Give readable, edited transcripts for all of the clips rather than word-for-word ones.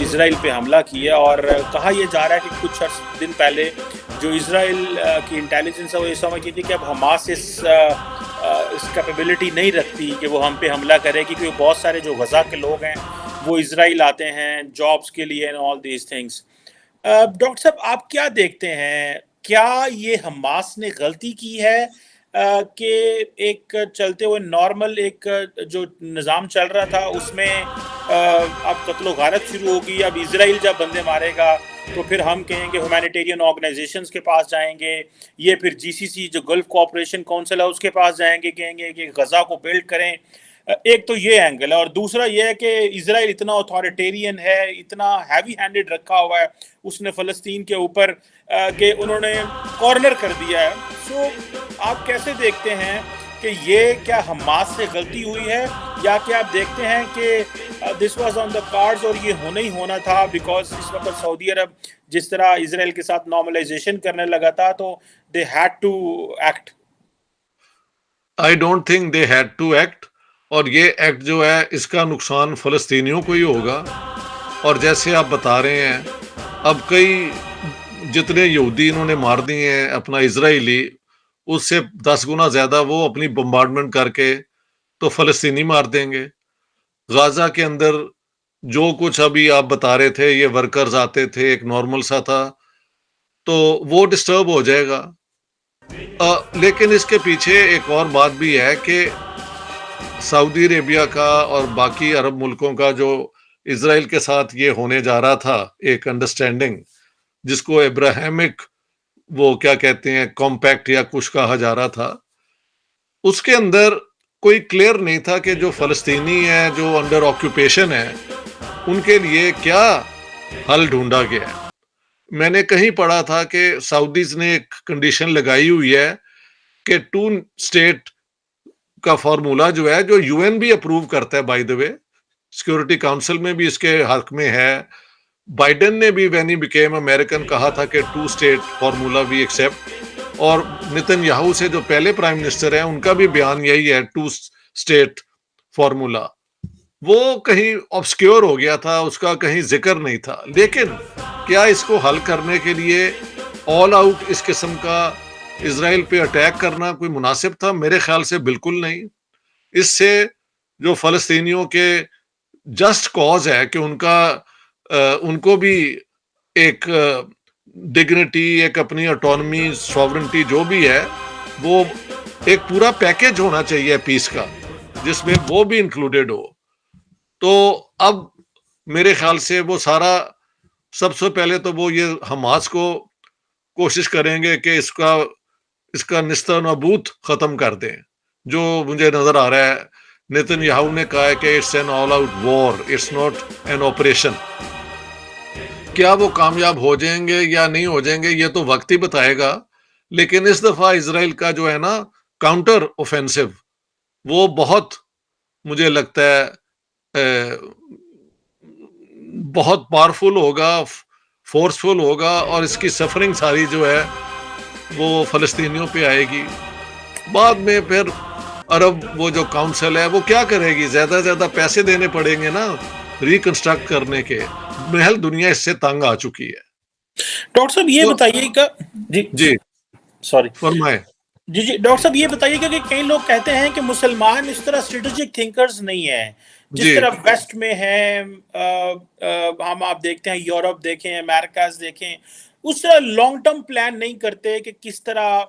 اسرائیل پہ حملہ کیا، اور کہا یہ جا رہا ہے کہ کچھ دن پہلے جو اسرائیل کی انٹیلیجنس ہے وہ یہ سمجھتی تھی کہ اب حماس اس کیپیبلٹی نہیں رکھتی کہ وہ ہم پہ حملہ کرے، کیونکہ بہت سارے جو غزہ کے لوگ ہیں وہ اسرائیل آتے ہیں جابس کے لیے and all these things. Doctor صاحب آپ کیا دیکھتے ہیں، کیا یہ حماس نے غلطی کی ہے کہ ایک چلتے ہوئے نارمل ایک جو نظام چل رہا تھا اس میں اب قتل و غارت شروع ہوگی، اب اسرائیل جب بندے مارے گا تو پھر ہم کہیں گے ہیومینیٹیرین آرگنائزیشنز کے پاس جائیں گے، یہ پھر جی سی سی جو گلف کوآپریشن کونسل ہے اس کے پاس جائیں گے، کہیں گے کہ غزہ کو بلڈ کریں۔ ایک تو یہ اینگل ہے، اور دوسرا یہ ہے کہ اسرائیل اتنا اتھارٹیرین ہے، اتنا ہیوی ہینڈڈ رکھا ہوا ہے اس نے فلسطین کے اوپر کہ انہوں نے کارنر کر دیا ہے۔ سو آپ کیسے دیکھتے ہیں کہ یہ کیا حماس سے غلطی ہوئی ہے، یا کہ آپ دیکھتے ہیں کہ this was on the cards اور یہ ہونا ہی ہونا تھا، بیکاز اس وقت سعودی عرب جس طرح اسرائیل کے ساتھ نارملائزیشن کرنے لگا تھا تو they had to act? I don't think they had to act, اور یہ ایکٹ جو ہے اس کا نقصان فلسطینیوں کو ہی ہوگا۔ اور جیسے آپ بتا رہے ہیں اب کئی جتنے یہودی انہوں نے مار دیے ہیں اپنا اسرائیلی، اس سے 10 گنا زیادہ وہ اپنی بمبارڈمنٹ کر کے تو فلسطینی مار دیں گے۔ غازہ کے اندر جو کچھ ابھی آپ بتا رہے تھے، یہ ورکرز آتے تھے، ایک نارمل سا تھا، تو وہ ڈسٹرب ہو جائے گا۔ لیکن اس کے پیچھے ایک اور بات بھی ہے کہ سعودی عربیہ کا اور باقی عرب ملکوں کا جو اسرائیل کے ساتھ یہ ہونے جا رہا تھا ایک انڈرسٹینڈنگ، جس کو ابراہیمک وہ کیا کہتے ہیں کمپیکٹ یا کچھ کہا جا رہا تھا، اس کے اندر کوئی کلیئر نہیں تھا کہ جو فلسطینی ہیں جو انڈر آکوپیشن ہیں ان کے لیے کیا حل ڈھونڈا گیا ہے۔ میں نے کہیں پڑھا تھا کہ سعودیز نے ایک کنڈیشن لگائی ہوئی ہے کہ 2 اسٹیٹ کا فارمولا جو ہے، جو یو این بھی اپروو کرتا ہے، by the way security council میں بھی اس کے حق میں ہے۔ بائیڈن نے بھی وین ہی بیکیم امریکن کہا تھا کہ 2 اسٹیٹ فارمولا وی ایکسیپٹ، اور نتن یاہو سے جو پہلے پرائم منسٹر ہیں ان کا بھی بیان یہی ہے 2 اسٹیٹ فارمولا۔ وہ کہیں آبسکیور ہو گیا تھا، اس کا کہیں ذکر نہیں تھا۔ لیکن کیا اس کو حل کرنے کے لیے آل آؤٹ اس قسم کا اسرائیل پہ اٹیک کرنا کوئی مناسب تھا؟ میرے خیال سے بالکل نہیں۔ اس سے جو فلسطینیوں کے جسٹ کاز ہے کہ ان کو بھی ایک ڈگنیٹی، ایک اپنی آٹونمی، سوورنٹی جو بھی ہے، وہ ایک پورا پیکج ہونا چاہیے پیس کا جس میں وہ بھی انکلوڈیڈ ہو۔ تو اب میرے خیال سے وہ سارا سب سے پہلے تو وہ یہ حماس کو کوشش کریں گے کہ اس کا نستہ نابود ختم کر دیں، جو مجھے نظر آ رہا ہے۔ نیتن یاہو نے کہا ہے کہ it's an all out war, it's not an operation. کیا وہ کامیاب ہو جائیں گے یا نہیں ہو جائیں گے یہ تو وقت ہی بتائے گا، لیکن اس دفعہ اسرائیل کا جو ہے نا کاؤنٹر اوفینسو، وہ بہت مجھے لگتا ہے بہت پاورفل ہوگا، فورسفل ہوگا، اور اس کی سفرنگ ساری جو ہے وہ فلسطینیوں پہ آئے گی۔ بعد میں پھر عرب وہ جو کاؤنسل ہے وہ کیا کرے گی؟ زیادہ زیادہ پیسے دینے پڑیں گے نا ریکنسٹرکٹ کرنے کے۔ محل دنیا اس سے تنگ آ چکی ہے۔ ڈاکٹر صاحب یہ بتائیے گا، جی سوری فرمائے۔ جی ڈاکٹر صاحب یہ بتائیے گا کہ کئی لوگ کہتے ہیں کہ مسلمان اس طرح اسٹریٹجک تھنکرز نہیں ہیں جس طرح ویسٹ میں ہیں۔ ہم آپ دیکھتے ہیں یورپ دیکھیں، امریکاز دیکھیں، اس طرح لانگ ٹرم پلان نہیں کرتے کہ کس طرح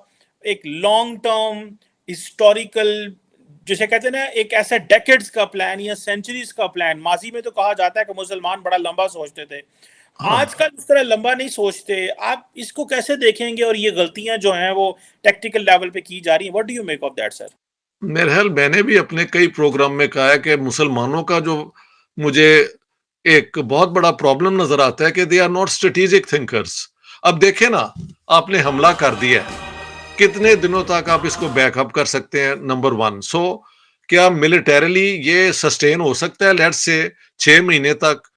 ایک لانگ ٹرم ہسٹوریکل، جسے کہتے ہیں نا ایک ایسا ڈیکیڈز کا پلان یا سینچریز کا پلان۔ ماضی میں تو کہا جاتا ہے کہ مسلمان بڑا لمبا سوچتے تھے، آج کل اس طرح لمبا نہیں سوچتے۔ آپ اس کو کیسے دیکھیں گے، اور یہ غلطیاں جو ہیں وہ ٹیکٹیکل لیول پہ کی جا رہی ہیں؟ What do you make of that sir? میرے خیال میں نے بھی اپنے کئی پروگرام میں کہا ہے کہ مسلمانوں کا جو مجھے ایک بہت بڑا پرابلم نظر آتا ہے کہ they are not strategic thinkers. اب دیکھیں نا، آپ نے حملہ کر دیا ہے، کتنے دنوں تک آپ اس کو بیک اپ کر سکتے ہیں؟ نمبر 1۔ سو کیا ملٹریلی یہ سسٹین ہو سکتا ہے؟ لیٹس سے 6 مہینے تک